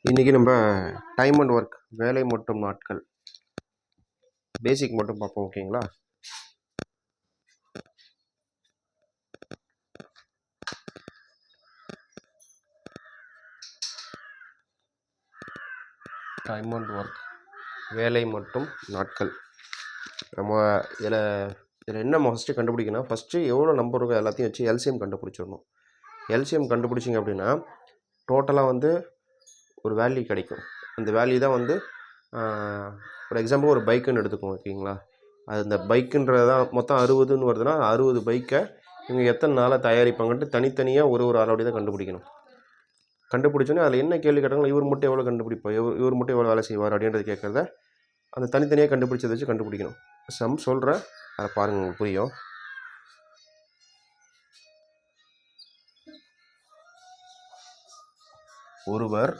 இன்றைக்கி நம்ம time and work வேலை மற்றும் நாட்கள் பேசிக் மட்டும் பார்ப்போம். ஓகேங்களா? டைம் அண்ட் ஒர்க் வேலை மற்றும் நாட்கள். நம்ம இதில் என்ன ஃபஸ்ட்டு கண்டுபிடிக்கணும், ஃபஸ்ட்டு எவ்வளோ நம்பர் இருக்கோ எல்லாத்தையும் வச்சு எல்சிஎம் கண்டுபிடிச்சிடணும். எல்சிஎம் கண்டுபிடிச்சிங்க அப்படின்னா டோட்டலாக வந்து ஒரு வேல்யூ கிடைக்கும். அந்த வேல்யூ தான் வந்து ஒரு எக்ஸாம்பிள் ஒரு பைக்குன்னு எடுத்துக்கோங்க. ஓகேங்களா? அது இந்த பைக்குன்றதான் மொத்தம் 60ன்னு வருதுன்னா 60 பைக்கை இவங்க எத்தனை நாளாக தயாரிப்பாங்கன்ட்டு தனித்தனியாக ஒரு அளவுடைய தான் கண்டுபிடிக்கணும். கண்டுபிடிச்சோன்னே அதில் என்ன கேள்வி கேட்டாங்களோ இவர் மட்டும் எவ்வளோ கண்டுபிடிப்பார், இவர் மட்டும் எவ்வளோ வேலை செய்வார் அப்படின்றது கேட்குறத அந்த தனித்தனியாக கண்டுபிடிச்சதை வச்சு கண்டுபிடிக்கணும். சம் சொல்கிறேன், அதை பாருங்கள், உங்களுக்கு புரியும். ஒருவர்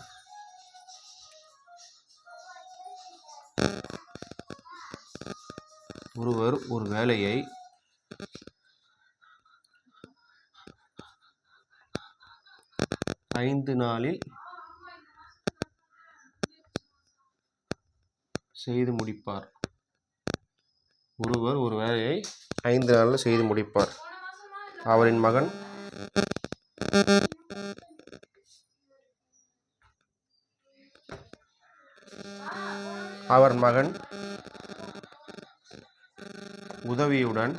ஒரு வேலையை ஐந்து நாளில் செய்து முடிப்பார். ஒருவர் ஒரு வேலையை 5 நாளில் செய்து முடிப்பார். அவரின் மகன் உதவியுடன்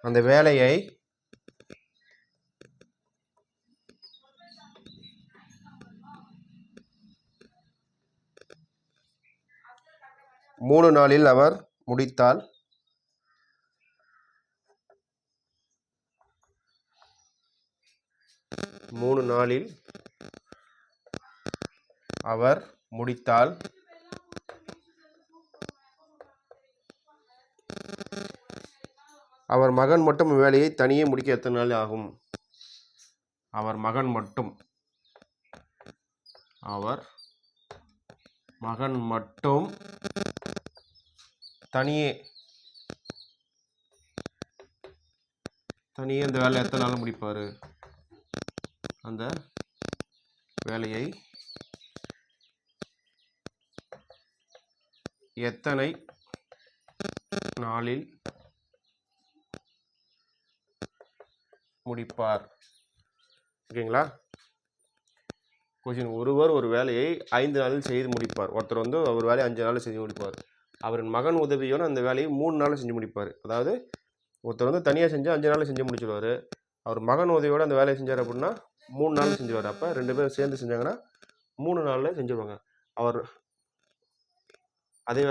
அந்த வேலையை 3 நாளில் அவர் முடித்தால் அவர் மகன் மட்டும் வேலையை தனியே முடிக்க எத்தனை நாள் ஆகும்? அவர் மகன் மட்டும் தனியே அந்த வேலையை எத்தனை நாள் முடிப்பார்? அந்த வேலையை எத்தனை நாளில் முடிப்பார்? ஓகேங்களா? கொஸ்டின், ஒருவர் ஒரு வேலையை 5 நாளில் செய்து முடிப்பார். ஒருத்தர் வந்து ஒரு வேலையை 5 நாளில் செஞ்சு முடிப்பார். அவரின் மகன் உதவியோடு அந்த வேலையை 3 நாளில் செஞ்சு முடிப்பார். அதாவது ஒருத்தர் வந்து தனியாக செஞ்சு 5 நாளில் செஞ்சு முடிச்சிடுவார். அவர் மகன் உதவியோடு அந்த வேலையை செஞ்சார் அப்படின்னா 3 நாளில் செஞ்சுருவார். அப்போ 2 பேரும் சேர்ந்து செஞ்சாங்கன்னா 3 நாளில் செஞ்சுருவாங்க. அவர் அதே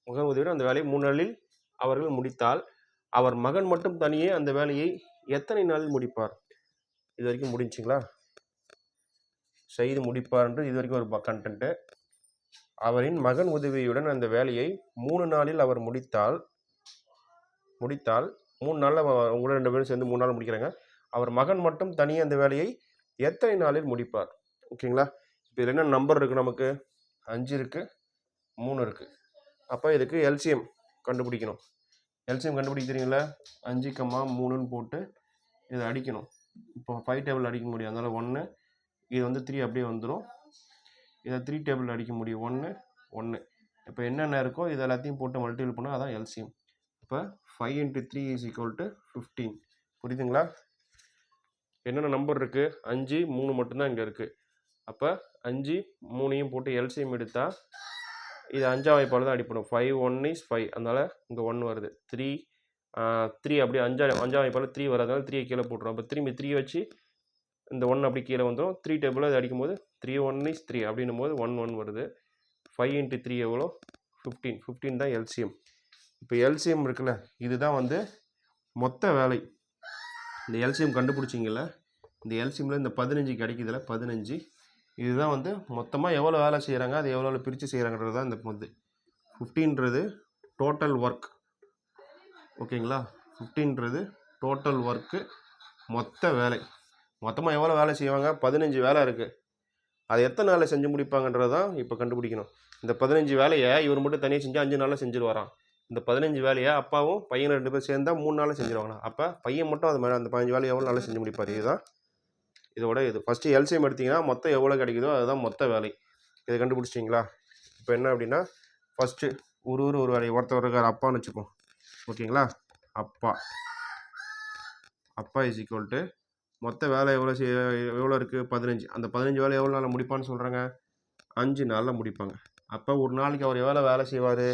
மகன் உதவியோடு அந்த வேலையை 3 நாளில் அவர்கள் முடித்தால் அவர் மகன் மட்டும் தனியே அந்த வேலையை எத்தனை நாளில் முடிப்பார்? இது வரைக்கும் முடிஞ்சுங்களா? செய்து முடிப்பார்ன்றது இது வரைக்கும் ஒரு கண்டென்ட்டு. அவரின் மகன் உதவியுடன் அந்த வேலையை 3 நாளில் அவர் முடித்தால் 3 நாளில் உங்களோட 2 பேரும் சேர்ந்து 3 நாள் முடிக்கிறாங்க. அவர் மகன் மட்டும் தனியே அந்த வேலையை எத்தனை நாளில் முடிப்பார்? ஓகேங்களா? இப்போ இதில் என்ன நம்பர் இருக்குது? நமக்கு 5 இருக்குது, 3 இருக்குது. அப்போ இதுக்கு எல்சிஎம் கண்டுபிடிக்கணும். எல்சிஎம் கண்டுபிடிக்க தெரியுங்களா? 5,3ன்னு போட்டு இதை அடிக்கணும். இப்போ 5 டேபிள் அடிக்க முடியும், அதனால் 1, இது வந்து 3 அப்படியே வந்துடும். இதை 3 டேபிள் அடிக்க முடியும், 1. இப்போ என்னென்ன இருக்கோ இது எல்லாத்தையும் போட்டு மல்டிபிள் பண்ணால் அதான் எல்சிஎம். இப்போ 5 × 3 = 15. புரியுதுங்களா? என்னென்ன நம்பர் இருக்குது? 5, 3 மட்டும்தான் இங்கே இருக்குது. அப்போ 5, 3 போட்டு எல்சிஎம் எடுத்தால் இது 5ஆம் வாய்ப்பால் தான் அடிப்படும். 5 1 is 5, அதனால் இங்கே 1 வருது. 3 அப்படியே 5ஆம் வாய்ப்பால் 3 வராதனால 3 கீழே போட்டுரும். அப்போ திரும்பி 3 வச்சு இந்த 1 அப்படி கீழே வந்துடும். 3 டேபிளில் அது அடிக்கும்போது 3 1 is 3 அப்படின்னும் போது 1 1 வருது. 5 × 3 எவ்வளோ? 15 தான் எல்சிஎம். இப்போ எல்சிஎம் இருக்குல்ல, இதுதான் வந்து மொத்த வேலை. இந்த எல்சிஎம் கண்டுபிடிச்சிங்கள, இந்த எல்சிஎம்மில் இந்த 15 கிடைக்குதுல, 15 இதுதான் வந்து மொத்தமாக எவ்வளோ வேலை செய்கிறாங்க, அது எவ்வளோ பிரித்து செய்கிறாங்கன்றது தான் இந்த 15ன்றது டோட்டல் ஒர்க். ஓகேங்களா? 15ன்றது டோட்டல் ஒர்க்கு, மொத்த வேலை. மொத்தமாக எவ்வளோ வேலை செய்வாங்க? 15 வேலை இருக்குது. அது எத்தனை நாளில் செஞ்சு முடிப்பாங்கன்றது தான் இப்போ கண்டுபிடிக்கணும். இந்த 15 வேலையை இவர் மட்டும் தனியாக செஞ்சு 5 நாளில் செஞ்சுருவாராம். இந்த 15 வேலையை அப்பாவும் பையன் 2 பேர் சேர்ந்தா 3 நாளில் செஞ்சுருவாங்களா? அப்போ பையன் மட்டும் அது மாதிரி அந்த 15 வேலையை எவ்வளோ நாளில் செஞ்சு முடிப்பார்? இதுதான் இதோட இது. ஃபஸ்ட்டு எல்சிஎம் எடுத்திங்கன்னா மொத்தம் எவ்வளோ கிடைக்குதோ அதுதான் மொத்த வேலை. இதை கண்டுபிடிச்சிட்டிங்களா? இப்போ என்ன அப்படின்னா ஃபஸ்ட்டு ஒரு வேலையை ஒருத்தர் இருக்கார் அப்பான்னு வச்சுப்போம். ஓகேங்களா? அப்பா இஸ் ஈக்குவல் டு மொத்த வேலை எவ்வளோ இருக்குது? 15. அந்த 15 வேலை எவ்வளோ நாளில் முடிப்பான்னு சொல்கிறாங்க? 5 நாளில் முடிப்பாங்க. அப்போ ஒரு நாளைக்கு அவர் எவ்வளோ வேலை செய்வார்?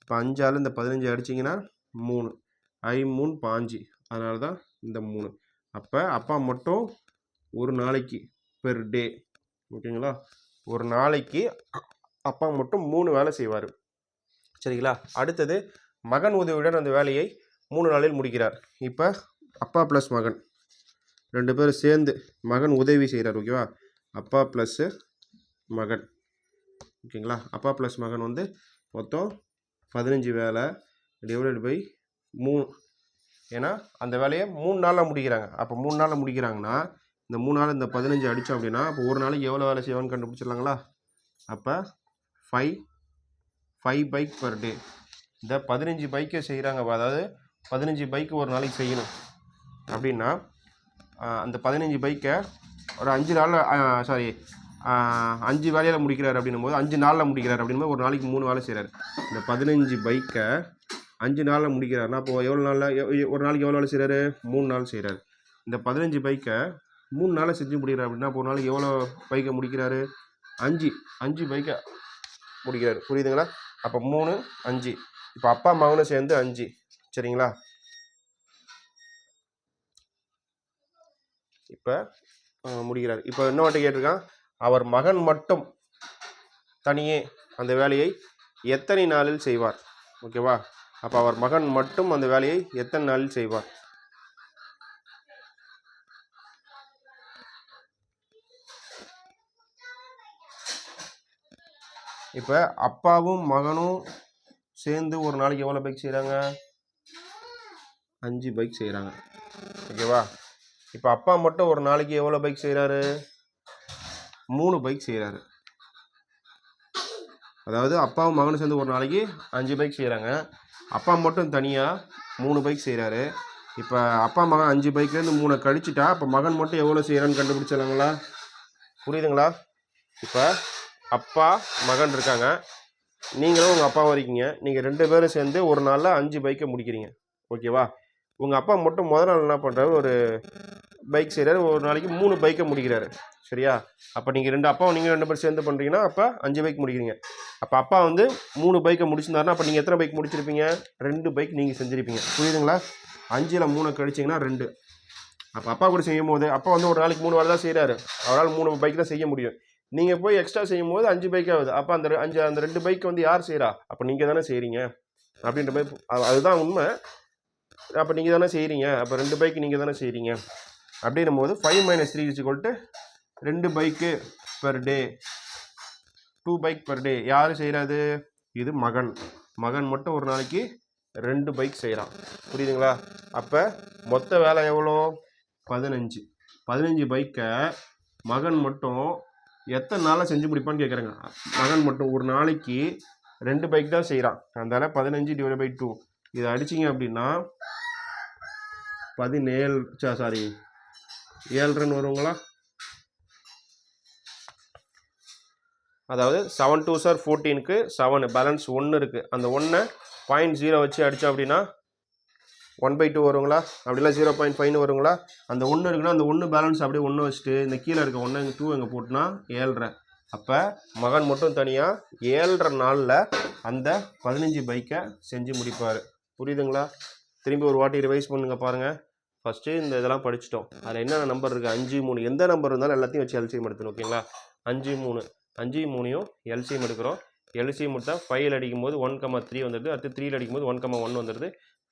இப்போ 5 ஆள் இந்த 15 அடிச்சிங்கன்னா 3, 3 5, அதனால தான் இந்த 3. அப்போ அப்பா மட்டும் ஒரு நாளைக்கு பெர் டே, ஓகேங்களா, ஒரு நாளைக்கு அப்பா மட்டும் 3 வேலை செய்வார். சரிங்களா? அடுத்தது மகன் உதவியுடன் அந்த வேலையை 3 நாளில் முடிக்கிறார். இப்போ அப்பா ப்ளஸ் மகன் 2 பேரும் சேர்ந்து மகன் உதவி செய்கிறார். ஓகேவா? அப்பா ப்ளஸ்ஸு மகன். ஓகேங்களா? அப்பா ப்ளஸ் மகன் வந்து மொத்தம் 15 வேலை டிவைடட் பை 3. ஏன்னா அந்த வேலையை 3 நாளில் முடிக்கிறாங்க. அப்போ 3 நாளில் முடிக்கிறாங்கன்னா இந்த 3 நாள் இந்த 15 அடித்தோம் அப்படின்னா அப்போ ஒரு நாளைக்கு எவ்வளோ வேலை செய்வான்னு கண்டுபிடிச்சிடலாங்களா? அப்போ 5 பைக் பர் டே. இந்த 15 பைக்கை செய்கிறாங்க. அதாவது 15 பைக்கு ஒரு நாளைக்கு செய்யணும் அப்படின்னா அந்த 15 பைக்கை ஒரு 5 நாளில் 5 வேலையில் முடிக்கிறார் அப்படின்னும் போது 5 நாளில் முடிக்கிறார் அப்படின்னும் ஒரு நாளைக்கு 3 வேலை செய்கிறார். இந்த 15 பைக்கை 5 நாளில் முடிக்கிறாருன்னா அப்போது எவ்வளோ நாளில் ஒரு நாளைக்கு எவ்வளோ வேலை செய்கிறாரு? 3 நாள் செய்கிறாரு. இந்த 15 பைக்கை 3 நாளில் செஞ்சு முடிக்கிறார் அப்படின்னா அப்போ ஒரு நாளைக்கு எவ்வளோ பைக்கை முடிக்கிறாரு? 5 பைக்கை முடிக்கிறாரு. புரியுதுங்களா? அப்போ 3 5. இப்போ அப்பா மகனும் சேர்ந்து 5. சரிங்களா? இப்போ முடிக்கிறார். இப்போ இன்னொரு கேட்டிருக்கான், அவர் மகன் மட்டும் தனியே அந்த வேலையை எத்தனை நாளில் செய்வார்? ஓகேவா? அப்போ அவர் மகன் மட்டும் அந்த வேலையை எத்தனை நாளில் செய்வார்? இப்போ அப்பாவும் மகனும் சேர்ந்து ஒரு நாளைக்கு எவ்வளோ பைக் செய்கிறாங்க? 5 பைக் செய்கிறாங்க. ஓகேவா? இப்போ அப்பா மட்டும் ஒரு நாளைக்கு எவ்வளோ பைக் செய்கிறாரு? 3 பைக் செய்கிறாரு. அதாவது அப்பாவும் மகனும் சேர்ந்து ஒரு நாளைக்கு 5 பைக் செய்கிறாங்க. அப்பா மட்டும் தனியாக 3 பைக் செய்கிறாரு. இப்போ அப்பா மகன் 5 பைக்லேருந்து 3 கழிச்சிட்டா அப்போ மகன் மட்டும் எவ்வளோ செய்கிறான்னு கண்டுபிடிச்சிடலாங்களா? புரியுதுங்களா? இப்போ அப்பா மகன் இருக்காங்க, நீங்களும் உங்கள் அப்பாவும் இருக்கீங்க. நீங்கள் 2 பேரும் சேர்ந்து ஒரு நாளில் 5 பைக்கை முடிக்கிறீங்க. ஓகேவா? உங்கள் அப்பா மட்டும் முதல் நாள் என்ன பண்ணுறாரு? ஒரு பைக் செய்கிறாரு. ஒரு நாளைக்கு 3 பைக்கை முடிக்கிறாரு. சரியா? அப்போ நீங்கள் அப்பாவும் நீங்கள் 2 பேர் சேர்ந்து பண்ணுறீங்கன்னா அப்போ 5 பைக் முடிக்கிறீங்க. அப்போ அப்பா வந்து 3 பைக்கை முடிச்சிருந்தாருன்னா அப்போ நீங்கள் எத்தனை பைக் முடிச்சிருப்பீங்க? 2 பைக் நீங்கள் செஞ்சுருப்பீங்க. புரியுதுங்களா? 5ல் 3 கழிச்சிங்கன்னா 2. அப்போ அப்பா கூட செய்யும் போது அப்பா வந்து ஒரு நாளைக்கு 3 வேலை தான் செய்கிறாரு. அவரால் 3 பைக் தான் செய்ய முடியும். நீங்கள் போய் எக்ஸ்ட்ரா செய்யும் போது 5 பைக் ஆகுது. அப்போ அந்த 2 பைக் வந்து யார் செய்கிறா? அப்போ நீங்கள் தானே செய்கிறீங்க அப்படின்ற மாதிரி. அதுதான் உண்மை. அப்போ நீங்கள் தானே செய்கிறீங்க. அப்போ 2 பைக் நீங்கள் தானே செய்கிறீங்க அப்படின்னும் போது 5 - 3 = 2 bike per day. 2 bike per day. யார் செய்கிறது? இது மகன் மட்டும் ஒரு நாளைக்கு 2 பைக் செய்கிறான். புரியுதுங்களா? அப்போ மொத்த வேலை எவ்வளோ? 15 பைக்கை மகன் மட்டும் எத்தனை நாளில் செஞ்சு முடிப்பான்னு கேட்குறாங்க. மகன் மட்டும் ஒரு நாளைக்கு 2 பைக் தான் செய்கிறான். அதனால் 15 / 2. இதை அடிச்சிங்க அப்படின்னா 7 வருங்களா? அதாவது 7 2s are 14க்கு 7 பேலன்ஸ் 1 இருக்குது. அந்த 1 0.0 வச்சு அடித்தோம் அப்படின்னா 1/2 வருங்களா? அப்படிலாம் 0.5 வருங்களா? அந்த 1 இருக்குன்னா அந்த 1 பேலன்ஸ் அப்படியே 1 வச்சுட்டு இந்த கீழே இருக்க 1 2 எங்கே போட்டுனா 7.5. அப்போ மகன் மட்டும் தனியாக 7.5 நாளில் அந்த 15 பைக்கை செஞ்சு முடிப்பார். புரியுதுங்களா? திரும்பி ஒரு வாட்டி ரிவைஸ் பண்ணுங்க பாருங்கள். ஃபஸ்ட்டு இந்த இதெல்லாம் படிச்சிட்டோம். அதில் என்னென்ன நம்பர் இருக்குது? 5 3. எந்த நம்பர் இருந்தாலும் எல்லாத்தையும் வச்சு எல்சிஎம் எடுத்துணும். ஓகேங்களா? 5 3 எல்சிஎம் எடுக்கிறோம். எல்சிஎம் எடுத்தா 5 அடிக்கும் போது 1,3 வந்துடுது. அடுத்து 3 அடிக்கும் போது 1,1 வந்துடுது.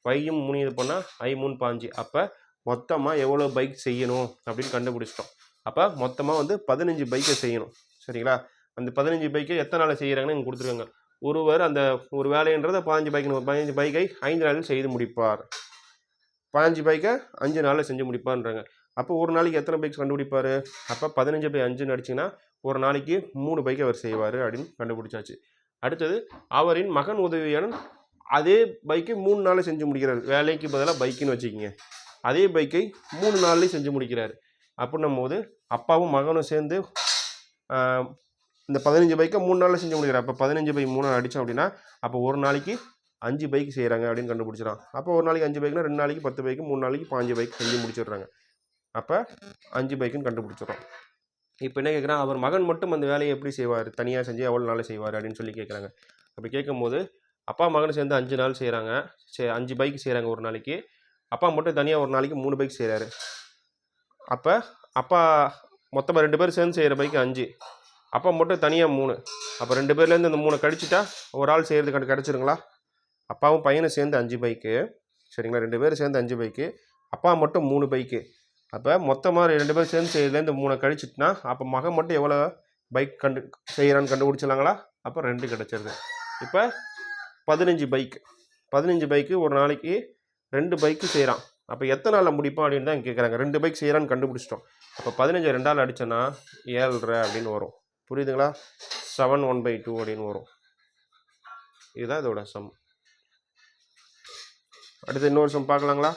5 3 இது பண்ணால் 3 5. அப்போ மொத்தமாக எவ்வளோ பைக் செய்யணும் அப்படின்னு கண்டுபிடிச்சிட்டோம். அப்போ மொத்தமாக வந்து 15 பைக்கை செய்யணும். சரிங்களா? அந்த 15 பைக்கை எத்தனை நாளில் செய்கிறாங்கன்னு இங்கே கொடுத்துருக்காங்க. ஒருவர் அந்த ஒரு வேலைன்றதை 15 பைக்கை 5 நாளில் செய்து முடிப்பார். 15 பைக்கை 5 நாளில் செஞ்சு முடிப்பார்ன்றாங்க. அப்போ ஒரு நாளைக்கு எத்தனை பைக்ஸ் கண்டுபிடிப்பார்? அப்போ 15/5 அடிச்சிங்கன்னா ஒரு நாளைக்கு 3 பைக்கை அவர் செய்வார் அப்படின்னு கண்டுபிடிச்சாச்சு. அடுத்தது அவரின் மகன் உதவியுடன் அதே பைக்கை 3 நாளில் செஞ்சு முடிக்கிறார். வேலைக்கு பதிலாக பைக்குன்னு வச்சுக்கிங்க. அதே பைக்கை 3 நாள்லேயும் செஞ்சு முடிக்கிறார். அப்படின்னும் போது அப்பாவும் மகனும் சேர்ந்து இந்த 15 பைக்கை 3 நாளில் செஞ்சு முடிக்கிறார். அப்போ 15/3 அடித்தோம் அப்படின்னா அப்போ ஒரு நாளைக்கு 5 பைக் செய்கிறாங்க அப்படின்னு கண்டுபிடிச்சிடலாம். அப்போ ஒரு நாளைக்கு 5 பைக்னா 2 நாளைக்கு 10 பைக்கு, 3 நாளைக்கு 15 பைக் செஞ்சு முடிச்சிடுறாங்க. அப்போ 5 பைக்குன்னு கண்டுபிடிச்சிடறோம். இப்போ என்ன கேட்குறான், அவர் மகன் மட்டும் அந்த வேலையை எப்படி செய்வார், தனியாக செஞ்சு எவ்வளோ நாள் செய்வார் அப்படின்னு சொல்லி கேட்குறாங்க. அப்படி கேட்கும்போது அப்பா மகன் சேர்ந்து 5 நாள் செய்கிறாங்க. 5 பைக் செய்கிறாங்க ஒரு நாளைக்கு. அப்பா மட்டும் தனியாக ஒரு நாளைக்கு 3 பைக் செய்கிறாரு. அப்போ அப்பா மொத்தமாக 2 பேர் சேர்ந்து செய்கிற பைக்கு 5, அப்பா மட்டும் தனியாக 3. அப்போ 2 பேர்லேருந்து அந்த 3 கழிச்சிட்டா ஒரு ஆள் செய்கிறது கிடச்சிருங்களா? அப்பாவும் பையனும் சேர்ந்து 5 பைக்கு, சரிங்களா? 2 பேர் சேர்ந்து 5 பைக்கு, அப்பா மட்டும் 3 பைக்கு. அப்போ மொத்தமாக 2 பேர் சேர்ந்து செய்யறதுலேருந்து 3 கழிச்சிட்டுனா அப்போ மகன் மட்டும் எவ்வளோ பைக் செய்கிறான்னு கண்டுபிடிச்சிடலாங்களா? அப்போ 2 கிடச்சிருது. இப்போ 15 பைக்கு. 15 பைக்கு ஒரு நாளைக்கு 2 பைக்கு செய்கிறான். அப்போ எத்தனை நாளில் முடிப்பான் அப்படின்னு தான் கேட்குறாங்க. 2 பைக் செய்கிறான்னு கண்டுபிடிச்சிட்டோம். அப்போ 15 2 அடித்தோன்னா 7.5 அப்படின்னு வரும். புரியுதுங்களா? 7 1/2 அப்படின்னு வரும். இதுதான் இதோட சம். அடுத்து இன்னொரு சம் பார்க்கலாங்களா?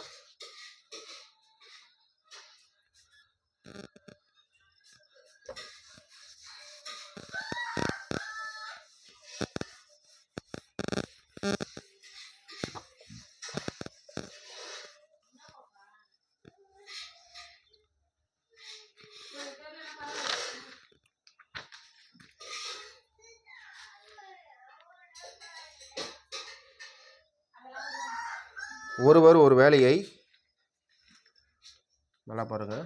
ஒருவர் ஒரு வேலையை, நல்லா பாருங்க,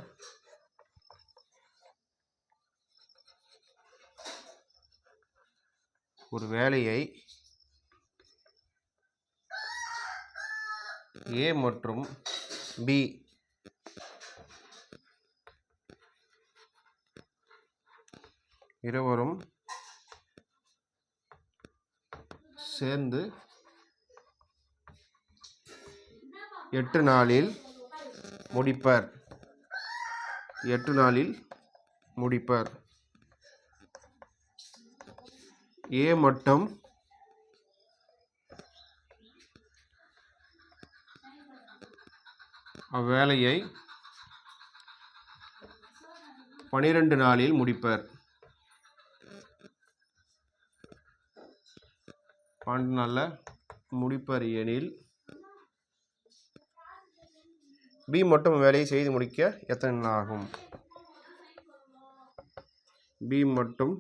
ஒரு வேலையை A மற்றும் B இருவரும் சேர்ந்து 8 நாளில் முடிப்பர். 8 நாளில் முடிப்பர். A மட்டும் அவ்வேலையை 12 நாளில் முடிப்பர். 12 நாளில் முடிப்பர் எனில் B மட்டும் வேலையை செய்து முடிக்க எத்தனை நாள் ஆகும்? B மட்டும்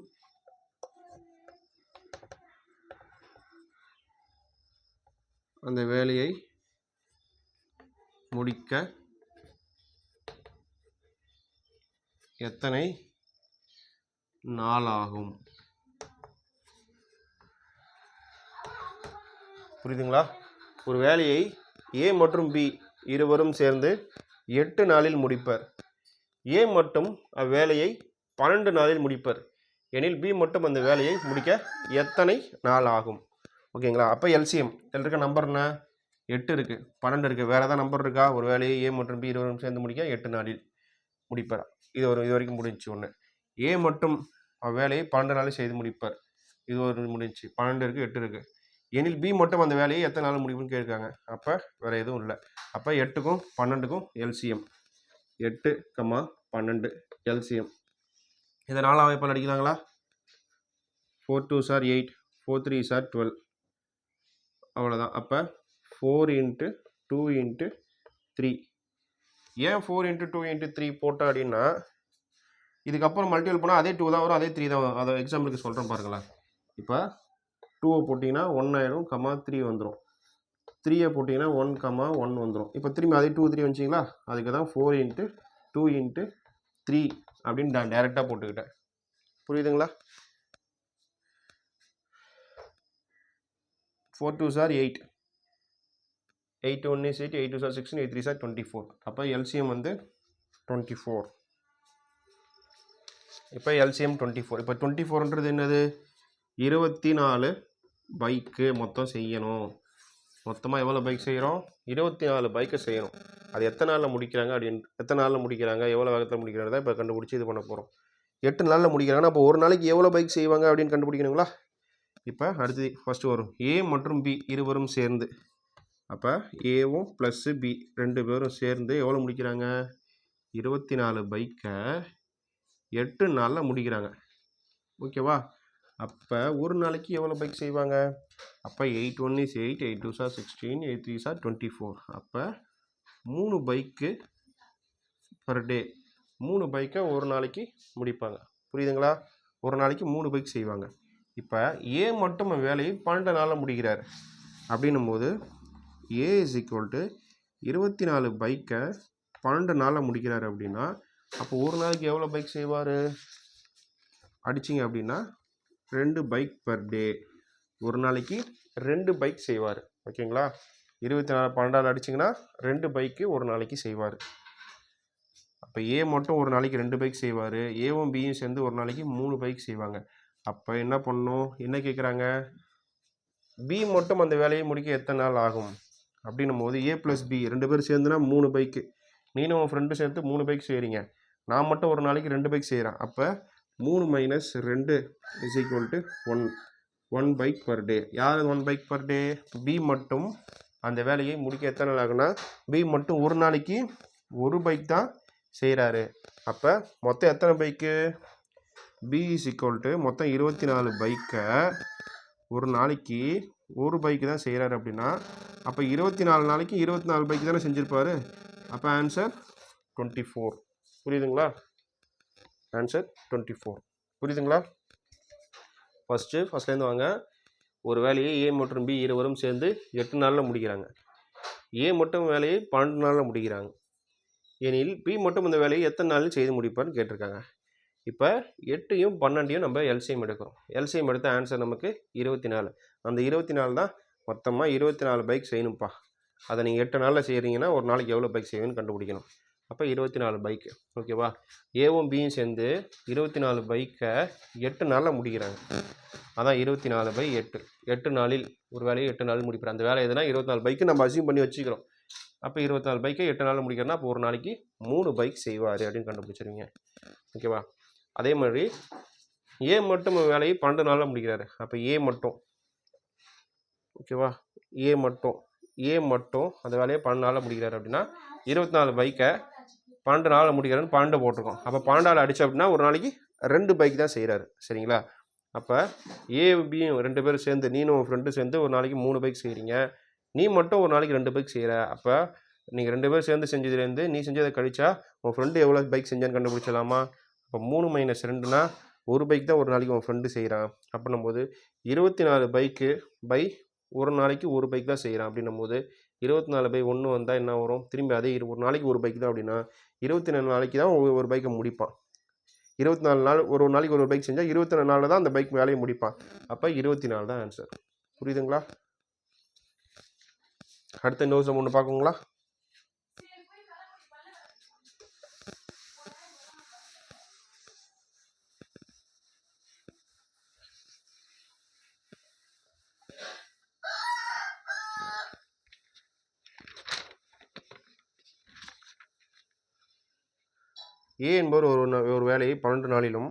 அந்த வேலையை முடிக்க எத்தனை நாள் ஆகும்? புரியுதுங்களா? ஒரு வேலையை A மற்றும் B இருவரும் சேர்ந்து 8 நாளில் முடிப்பர். A மட்டும் அவ்வேலையை 12 நாளில் முடிப்பர் எனில் B மட்டும் அந்த வேலையை முடிக்க எத்தனை நாள் ஆகும்? ஓகேங்களா? அப்போ எல்சிஎம் இருக்க நம்பர் என்ன? 8 இருக்குது, 12 இருக்குது. வேறு ஏதாவது நம்பர் இருக்கா? ஒரு வேலையை A மற்றும் B இருவரும் சேர்ந்து முடிக்க 8 நாளில் முடிப்பர். இது வரைக்கும் முடிஞ்சு ஒன்று. A மட்டும் அவ்வேலையை 12 நாளில் செய்து முடிப்பர். இது ஒரு முடிஞ்சு. 12 இருக்குது, 8 இருக்குது. எனில் B மட்டும் அந்த வேலையை எத்தனை நாள் முடிப்புன்னு கேட்குறாங்க. அப்போ வேறு எதுவும் இல்லை. அப்போ 8க்கும் 12க்கும் எல்சிஎம். 8, 12 எல்சிஎம். இதை 4 வாய்ப்பால் அடிக்கலாங்களா? 4 2s are 8, 4 3s are 12. அவ்வளோதான். அப்போ 4 × 2 × 3. ஏன் 4 × 2 × 3 போட்டோம் அப்படின்னா, இதுக்கப்புறம் மல்டிபிள் போனால் அதே 2 தான் வரும், அதே 3 தான் வரும். அதை எக்ஸாம்பிளுக்கு சொல்கிறேன் பாருங்களேன். இப்போ 2 போட்டிங்கன்னா 1 ஆயிடும், 3 வந்துடும். 3 போட்டிங்கன்னா 1, 1 வந்துடும். இப்போ திரும்பி அதே 2 3 வந்துச்சிங்களா? அதுக்கு தான் 4 × 2 × 3 அப்படின்னு நான் டேரெக்டாக போட்டுக்கிட்டேன். புரியுதுங்களா? 4 2s are 8, 8 1 is 8, 8 2s are 16, 8 3s are 24. அப்போ எல்சிஎம் வந்து 24. இப்போ எல்சிஎம் 24. இப்போ 24ன்றது என்னது? 24 பைக்கு மொத்தம் செய்யணும். மொத்தமாக எவ்வளோ பைக் செய்கிறோம்? 24 பைக்கை செய்யணும். அது எத்தனை நாளில் முடிக்கிறாங்க எத்தனை நாளில் முடிக்கிறாங்க, எவ்வளோ வேகத்தில் முடிக்கிறாங்க இப்போ கண்டுபிடிச்சி இது பண்ண போகிறோம். 8 நாளில் முடிக்கிறாங்கன்னா அப்போ ஒரு நாளைக்கு எவ்வளோ பைக் செய்வாங்க அப்படின்னு கண்டுபிடிக்கணுங்களா? இப்போ அடுத்தது ஃபஸ்ட்டு வரும் ஏ மற்றும் பி இருவரும் சேர்ந்து. அப்போ ஏவும் ப்ளஸ்ஸு பி 2 பேரும் சேர்ந்து எவ்வளோ முடிக்கிறாங்க? 24 பைக்கை 8 நாளில் முடிக்கிறாங்க. ஓகேவா? அப்போ ஒரு நாளைக்கு எவ்வளோ பைக் செய்வாங்க? அப்போ 8 1 is 8, 8 2 are 16, 8 3 are 24. அப்போ 3 பைக்கு பர் டே, 3 பைக்கை ஒரு நாளைக்கு முடிப்பாங்க. புரியுதுங்களா? ஒரு நாளைக்கு 3 பைக் செய்வாங்க. இப்போ ஏ மட்டும் வேலையை 12 நாளில் முடிக்கிறார் அப்படின்னும் போது ஏ இஸ் ஈக்குவல் டு 24 பைக்கை 12 நாளில் முடிக்கிறார் அப்படின்னா அப்போ ஒரு நாளைக்கு எவ்வளோ பைக் செய்வார் அடிச்சிங்க அப்படின்னா 2 பைக் பர் டே. ஒரு நாளைக்கு 2 பைக் செய்வார். ஓகேங்களா? 24 12 அடிச்சிங்கன்னா 2 பைக்கு ஒரு நாளைக்கு செய்வார். அப்போ ஏ மட்டும் ஒரு நாளைக்கு 2 பைக் செய்வார், ஏவும் பியும் சேர்ந்து ஒரு நாளைக்கு 3 பைக் செய்வாங்க. அப்போ என்ன பண்ணணும்? என்ன கேட்குறாங்க? பி மட்டும் அந்த வேலையை முடிக்க எத்தனை நாள் ஆகும் அப்படின்னும் போது ஏ ப்ளஸ் பி 2 பேர் சேர்ந்துனா 3 பைக்கு, நீனும் உன் ஃப்ரெண்டு சேர்த்து 3 பைக் செய்கிறீங்க, நான் மட்டும் ஒரு நாளைக்கு 2 பைக் செய்கிறேன். அப்போ 3 minus 2 is equal to 1 bike per டே. யார் 1 பைக் பர் டே? பி மட்டும் அந்த வேலையை முடிக்க எத்தனை நாள் ஆகுனா பி மட்டும் ஒரு நாளைக்கு 1 பைக் தான் செய்கிறாரு. அப்போ மொத்தம் எத்தனை bike? P is equal to மொத்தம் 24 பைக்கை ஒரு நாளைக்கு 1 பைக்கு தான் செய்கிறாரு அப்படின்னா அப்போ 24 நாளைக்கு 24 பைக்கு தானே செஞ்சுருப்பார். அப்போ ஆன்சர் 24. புரியுதுங்களா? ஆன்சர் 24. புரியுதுங்களா? ஃபஸ்ட்லேருந்து வாங்க. ஒரு வேலையை ஏ மற்றும் பி இருவரும் சேர்ந்து 8 நாளில் முடிக்கிறாங்க. ஏ மட்டும் வேலையை 12 நாளில் முடிக்கிறாங்க. எனில் பி மட்டும் இந்த வேலையை எத்தனை நாளில் செய்து முடிப்பார்னு கேட்டிருக்காங்க. இப்போ 8யும் 12யும் நம்ம எல்சிஎம் எடுக்கிறோம். எல்சிஎம் எடுத்த ஆன்சர் நமக்கு 24. அந்த 24 தான் மொத்தமாக 24 பைக் செய்யணும்ப்பா. அதை நீங்கள் 8 நாளில் செய்கிறீங்கன்னா ஒரு நாளைக்கு எவ்வளோ பைக் செய்வேன்னு கண்டுபிடிக்கணும். அப்போ 24 பைக்கு. ஓகேவா? ஏவும் பியும் சேர்ந்து 24 பைக்கை 8 நாளில் முடிக்கிறாங்க. அதான் 24/8. 8 நாளில் ஒரு வேலையை 8 நாளில் முடிப்பார். அந்த வேலை எதுனா 24 பைக்கு நம்ம அசியூம் பண்ணி வச்சுக்கிறோம். அப்போ 24 பைக்கை 8 நாளில் முடிக்கிறனா அப்போ ஒரு நாளைக்கு 3 பைக் செய்வார் அப்படின்னு கண்டுபிடிச்சிருவீங்க. ஓகேவா? அதே மாதிரி ஏ மட்டும் வேலையை 12 நாளில் முடிக்கிறாரு. அப்போ ஏ மட்டும், ஓகேவா, ஏ மட்டும் அந்த வேலையை 12 நாளில் முடிக்கிறாரு அப்படின்னா 24 பைக்கை 12 நாளில் முடிக்கிறாருன்னு 12 போட்டிருக்கோம். அப்போ 12 அடிச்சு அப்படின்னா ஒரு நாளைக்கு 2 பைக் தான் செய்கிறாரு. சரிங்களா? அப்போ ஏ பியும் 2 பேரும் சேர்ந்து, நீனும் உன் ஃப்ரெண்டு சேர்ந்து ஒரு நாளைக்கு 3 பைக் செய்கிறீங்க, நீ மட்டும் ஒரு நாளைக்கு 2 பைக் செய்கிற. அப்போ நீங்கள் 2 பேர் சேர்ந்து செஞ்சதுலேருந்து நீ செஞ்சதை கழிச்சா உன் ஃப்ரெண்டு எவ்வளோ பைக் செஞ்சான்னு கண்டுபிடிச்சலாமா? இப்போ 3 மைனஸ் 2னா 1 பைக் தான் ஒரு நாளைக்கு உன் ஃப்ரெண்டு செய்கிறான். அப்படின்னும் போது 24 பைக்கு பை ஒரு நாளைக்கு 1 பைக் தான் செய்கிறான். அப்படின்னும் போது 24/1 வந்தால் என்ன வரும்? திரும்பி அதே ஒரு நாளைக்கு 1 பைக் தான் அப்படின்னா 24 நாளைக்கு தான் ஒரு பைக்கை முடிப்பான். 24 நாள் ஒரு நாளைக்கு ஒரு பைக் செஞ்சால் 24 நாளில் தான் அந்த பைக் வேலையை முடிப்பான். அப்போ 24 தான் ஆன்சர். புரியுதுங்களா? அடுத்த இந்த வருஷம் ஒன்று பார்க்குங்களா? ஏ என்பவர் ஒரு வேலையை 12 நாளிலும்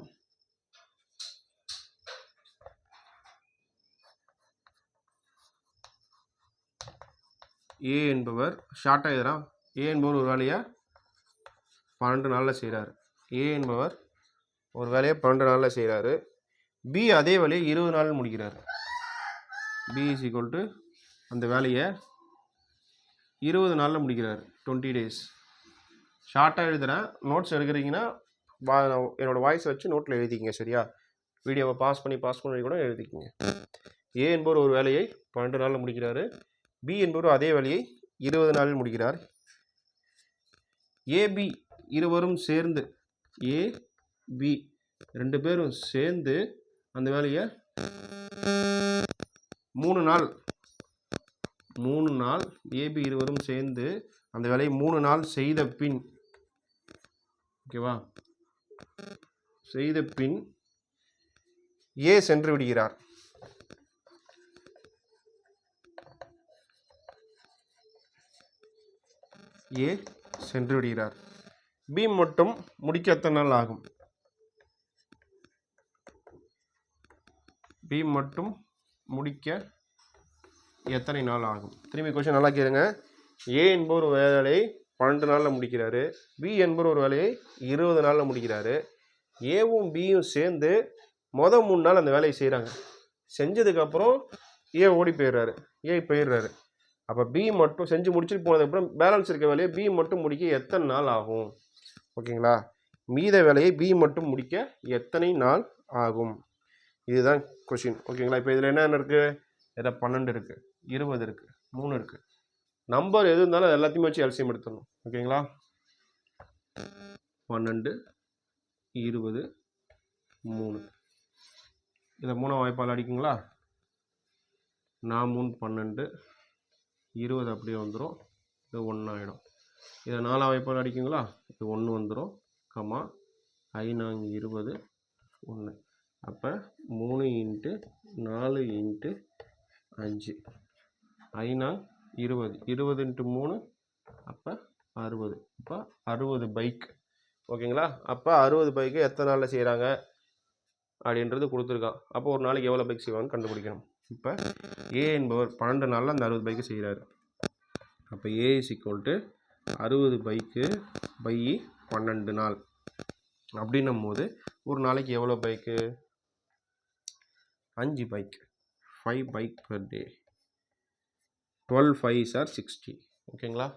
ஏ என்பவர் ஷார்ட்டாக எழுதுறான். ஏ என்பவர் ஒரு வேலையை 12 நாளில் செய்கிறாரு. ஏ என்பவர் ஒரு வேலையை 12 நாளில் செய்கிறாரு. பி அதே வேலையை 20 நாளில் முடிக்கிறார். பி இஸ் ஈக்குவல் டு அந்த வேலையை 20 நாளில் முடிக்கிறார். 20 days. ஷார்ட்டாக எழுதுகிறேன். நோட்ஸ் எடுக்கிறீங்கன்னா என்னோடய வாய்ஸ் வச்சு நோட்டில் எழுதிக்கிங்க. சரியா? வீடியோவை பாஸ் பண்ணி கூட எழுதிக்கிங்க. ஏ என்பவர் ஒரு வேலையை 12 நாளில் முடிக்கிறாரு. பி என்பவர் அதே வேலையை 20 நாளில் முடிக்கிறார். ஏபி இருவரும் சேர்ந்து, ஏ பி 2 பேரும் சேர்ந்து அந்த வேலையை 3 நாள் ஏபி இருவரும் சேர்ந்து அந்த வேலையை 3 நாள் செய்த பின், ஓகேவா, செய்த பின் ஏ சென்று விடுகிறார். ஏ சென்று விடுகிறார். பி மட்டும் முடிக்க எத்தனை நாள் ஆகும்? பி மட்டும் முடிக்க எத்தனை நாள் ஆகும்? திரும்பி கொஸ்டின் நல்லா கேளுங்க. ஏ என்பவர் ஒரு வேலையை 12 நாளில் முடிக்கிறாரு. பி என்பவர் ஒரு வேலையை 20 நாளில் முடிக்கிறாரு. ஏவும் பியும் சேர்ந்து 3 நாள் அந்த வேலையை செய்கிறாங்க. செஞ்சதுக்கப்புறம் ஏ ஓடி போயிடுறாரு, ஏ போயிடுறாரு. அப்போ பி மட்டும் செஞ்சு முடிச்சுட்டு போனதுக்கப்புறம் பேலன்ஸ் இருக்க வேலையை பி மட்டும் முடிக்க எத்தனை நாள் ஆகும்? ஓகேங்களா? மீத வேலையை பி மட்டும் முடிக்க எத்தனை நாள் ஆகும்? இதுதான் கொஷின். ஓகேங்களா? இப்போ இதில் என்னென்ன இருக்குது? இதில் 12 இருக்குது, 20 இருக்குது, 3 இருக்குது. நம்பர் எது இருந்தாலும் அது எல்லாத்தையுமே வச்சு எல்சிஎம் எடுத்துடணும். ஓகேங்களா? 12, 20, 3. இதை 3 வாய்ப்பால் அடிக்குங்களா? 4 3 12, 20 அப்படியே வந்துடும், இது 1 ஆகிடும். இதை 4 வாய்ப்பால் அடிக்குங்களா? இது 1 வந்துடும், கமா 5 20 1. அப்போ 3 × 4 × 5, 5 20, 20 × 3 அப்போ 60. இப்போ 60 பைக். ஓகேங்களா? அப்போ 60 பைக்கு எத்தனை நாளில் செய்கிறாங்க அப்படின்றது கொடுத்துருக்கான். அப்போ ஒரு நாளைக்கு எவ்வளோ பைக் செய்வாங்கன்னு கண்டுபிடிக்கணும். இப்போ ஏ என்பவர் 12 நாளில் அந்த 60 பைக்கு செய்கிறாரு. அப்போ ஏ இஸ் ஈக்குவல் டு 60 பைக்கு பை 12 நாள் அப்படின்னும் போது ஒரு நாளைக்கு எவ்வளோ பைக்கு? 5 bike, 5 bike per day. 12 5s are 60. ஓகேங்களா?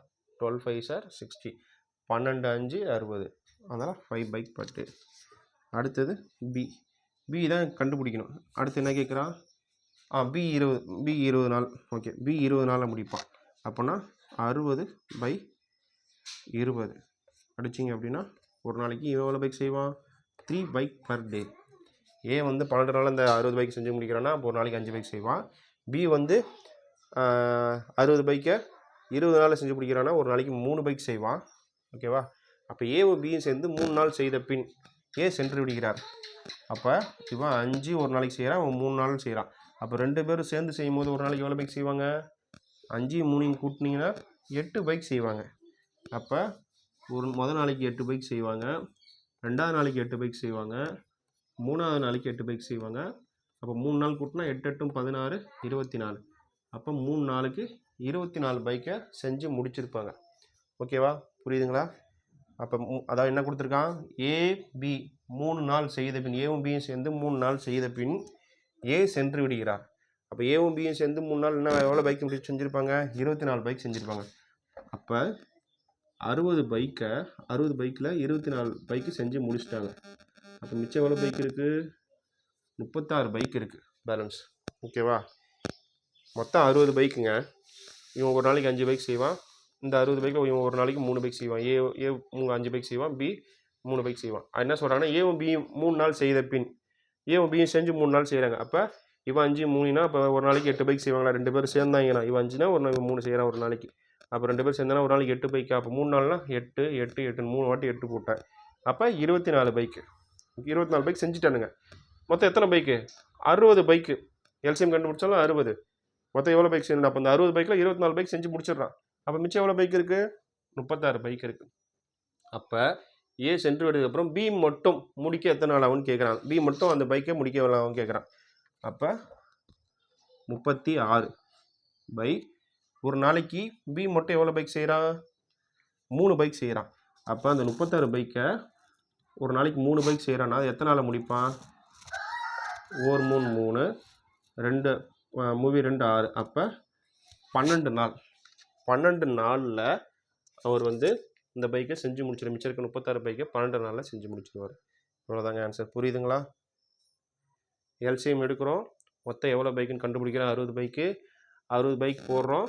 12 5s are 60. 12 5 60. அதனால் 5 பைக் பர் டே. அடுத்தது பி. பி தான் கண்டுபிடிக்கணும். அடுத்து என்ன கேட்குறான்? பி 20 நாள். ஓகே, பி 20 நாளில் முடிப்பான். அப்போனா 60 பை 20 அடிச்சிங்க அப்படின்னா ஒரு நாளைக்கு எவ்வளோ பைக் செய்வான்? 3 பைக் பர் டே. ஏ வந்து 12 நாள் அந்த 60 பைக் செஞ்சு முடிக்கிறான்னா அப்போ ஒரு நாளைக்கு 5 பைக் செய்வான். பி வந்து 60 பைக்கை 20 நாளில் செஞ்சு முடிக்கிறான்னா ஒரு நாளைக்கு 3 பைக் செய்வான். ஓகேவா? அப்போ ஏவும் பியும் சேர்ந்து 3 நாள் செய்த பின் ஏ சென்று விடுகிறார். அப்போ இவன் 5 ஒரு நாளைக்கு செய்கிறான், அவன் 3 நாள் செய்கிறான். அப்போ 2 பேரும் சேர்ந்து செய்யும் போது ஒரு நாளைக்கு எவ்வளோ பைக் செய்வாங்க? 5 3 கூட்டினீங்கன்னா 8 பைக் செய்வாங்க. அப்போ முதல் நாளைக்கு 8 பைக் செய்வாங்க, 2வது நாளைக்கு 8 பைக் செய்வாங்க, 3வது நாளைக்கு 8 பைக் செய்வாங்க. அப்போ 3 நாள் கூட்டினா 8 8 16 24. அப்போ 3 நாளுக்கு 24 பைக்கை செஞ்சு முடிச்சிருப்பாங்க. ஓகேவா? புரியுதுங்களா? அப்போ அதாவது என்ன கொடுத்துருக்கான்? ஏ பி 3 நாள் செய்த பின், ஏவும் பியும் சேர்ந்து 3 நாள் செய்த பின் ஏ சென்று விடுகிறார். அப்போ ஏவும் பியும் சேர்ந்து 3 நாள் என்ன எவ்வளோ பைக் செஞ்சுருப்பாங்க? 24 பைக் செஞ்சுருப்பாங்க. அப்போ 60 பைக்கில் 24 பைக்கு செஞ்சு முடிச்சிட்டாங்க. அப்போ மிச்சம் எவ்வளோ பைக் இருக்குது? 36 பைக் இருக்குது பேலன்ஸ். ஓகேவா? மொத்தம் 60 பைக்குங்க. இவன் ஒரு நாளைக்கு 5 பைக் செய்வான். இந்த 60 பைக்கில் இவன் ஒரு நாளைக்கு 3 பைக் செய்வான். ஏ 5 பைக் செய்வான், பி 3 பைக் செய்வான். என்ன சொல்கிறாங்கன்னா, ஏவும் பியும் 3 நாள் செய்த பின் ஏவும் பியும் செஞ்சு 3 நாள் செய்கிறாங்க. அப்போ இவன் 5 3னா அப்போ ஒரு நாளைக்கு 8 பைக் செய்வாங்களா? 2 பேரும் சேர்ந்தாங்கன்னா இவன் 5னா ஒரு நாள் 3 செய்கிறான் ஒரு நாளைக்கு. அப்போ 2 பேர் சேர்ந்தானா ஒரு நாளைக்கு 8 பைக்கு. அப்போ 3 நாள்னா 8 8 8 3 வாட்டி 8 போட்டேன். அப்போ 24 பைக்கு. 24 பைக் செஞ்சுட்டானுங்க. மொத்தம் எத்தனை பைக்கு? 60 பைக்கு. எல்சிஎம் கண்டுபிடிச்சாலும் 60. மொத்தம் எவ்வளோ பைக் செய்யணும்? அப்போ அந்த 60 பைக்கில் 24 பைக் செஞ்சு முடிச்சிடுறான். அப்போ மிச்சம் எவ்வளோ பைக் இருக்குது? 36 பைக் இருக்குது. அப்போ ஏ சென்று விட்டதுக்கப்புறம் பி மட்டும் முடிக்க எத்தனை நாள் ஆகும்னு கேட்குறான். பி மட்டும் அந்த பைக்கை முடிக்க எவ்வளோ ஆகும் கேட்குறான். அப்போ 36 பை ஒரு நாளைக்கு பி மட்டும் எவ்வளோ பைக் செய்கிறான்? 3 பைக் செய்கிறான். அப்போ அந்த 36 பைக்கை ஒரு நாளைக்கு 3 பைக் செய்கிறான்னா அது எத்தனை நாளில் முடிப்பான்? 1 3 3 2 மூவி 2 6. அப்போ 12 நாள். 12 நாளில் அவர் வந்து இந்த பைக்கை செஞ்சு முடிச்சிடும். மிச்சம் இருக்க 36 பைக்கை 12 நாளில் செஞ்சு முடிச்சிடுவார். இவ்வளோதாங்க ஆன்சர். புரியுதுங்களா? எல்சிஎம் எடுக்கிறோம். மொத்தம் எவ்வளோ பைக்குன்னு கண்டுபிடிக்கிறோம். 60 பைக்கு. 60 பைக் போடுறோம்.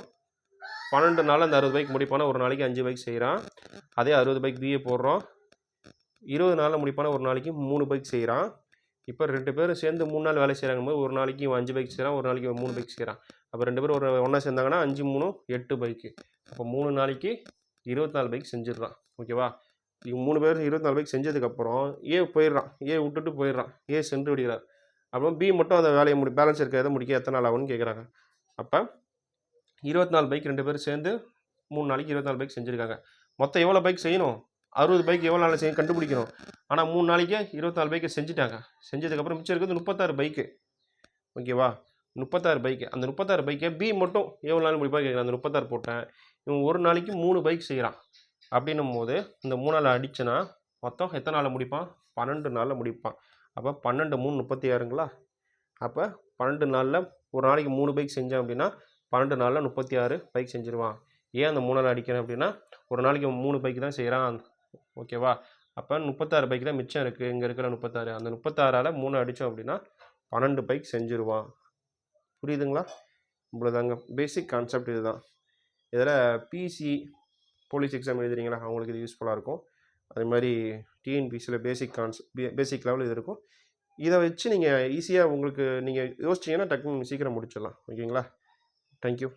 12 நாளில் அந்த 60 பைக் முடிப்பானா ஒரு நாளைக்கு 5 பைக் செய்கிறான். அதே 60 பைக் பிஏ போடுறோம். 20 நாளில் முடிப்பானா ஒரு நாளைக்கு 3 பைக் செய்கிறான். இப்போ 2 பேரும் சேர்ந்து 3 நாள் வேலை செய்கிறாங்க போது ஒரு நாளைக்கு இவன் 5 பைக் செய்கிறான், ஒரு நாளைக்கு இவன் 3 பைக் செய்கிறான். அப்போ 2 பேரும் ஒரு ஒன்றா சேர்ந்தாங்கன்னா 5 3 8 பைக்கு. அப்போ 3 நாளைக்கு 24 பைக் செஞ்சிடறான். ஓகேவா? இவங்க 3 பேர் 24 பைக் செஞ்சதுக்கப்புறம் ஏ போயிடுறான். ஏ விட்டுட்டு போயிடுறான். ஏ சென்று விடுகிறார். அப்புறம் பி மட்டும் அந்த வேலையை பேலன்ஸ் இருக்கிறத முடிக்க எத்தனை நாள் ஆகும்னு கேட்குறாங்க. அப்போ 24 பைக் 2 பேரும் சேர்ந்து 3 நாளைக்கு 24 பைக் செஞ்சுருக்காங்க. மொத்தம் எவ்வளோ பைக் செய்யணும்? 60 பைக் எவ்வளோ நாளில் செய்ய கண்டுபிடிக்கணும். ஆனால் 3 நாளைக்கு 24 பைக்கை செஞ்சுட்டாங்க. செஞ்சதுக்கப்புறம் மிச்சம் இருக்கிறது 36 பைக்கு. ஓகேவா? 36 பைக்கு. அந்த 36 பைக்கை பி மட்டும் எவ்வளோ நாள் முடிப்பா கேட்குறேன். அந்த 36 போட்டேன். இவன் ஒரு நாளைக்கு 3 பைக் செய்கிறான். அப்படின்னும் போது இந்த 3ஆல் அடிச்சனா மொத்தம் எத்தனை நாளில் முடிப்பான்? 12 நாளில் முடிப்பான். அப்போ 12 3 36ங்களா? அப்போ 12 நாளில் ஒரு நாளைக்கு 3 பைக் செஞ்சேன் அப்படின்னா 12 நாளில் 36 பைக் செஞ்சுருவான். ஏன் அந்த 3ஆல் அடிக்கிறேன் அப்படின்னா ஒரு நாளைக்கு 3 பைக் தான் செய்கிறான். ஓகேவா? அப்போ 36 பைக் தான் மிச்சம் இருக்குது. இங்கே இருக்கிற 36. அந்த 36ஆல் 3 அடித்தோம் அப்படின்னா 12 பைக் செஞ்சுருவான். புரியுதுங்களா? இவ்வளோதாங்க பேசிக் கான்செப்ட். இதுதான். இதில் பிசி போலீஸ் எக்ஸாம் எழுதுறீங்களா, அவங்களுக்கு இது யூஸ்ஃபுல்லாக இருக்கும். அதே மாதிரி டிஎன்பிசியில் பேசிக் லெவல் இது இருக்கும். இதை வச்சு நீங்கள் ஈஸியாக உங்களுக்கு நீங்கள் யோசிச்சிங்கன்னா டக்குன்னு சீக்கிரம் முடிச்சிடலாம். ஓகேங்களா? தேங்க்யூ.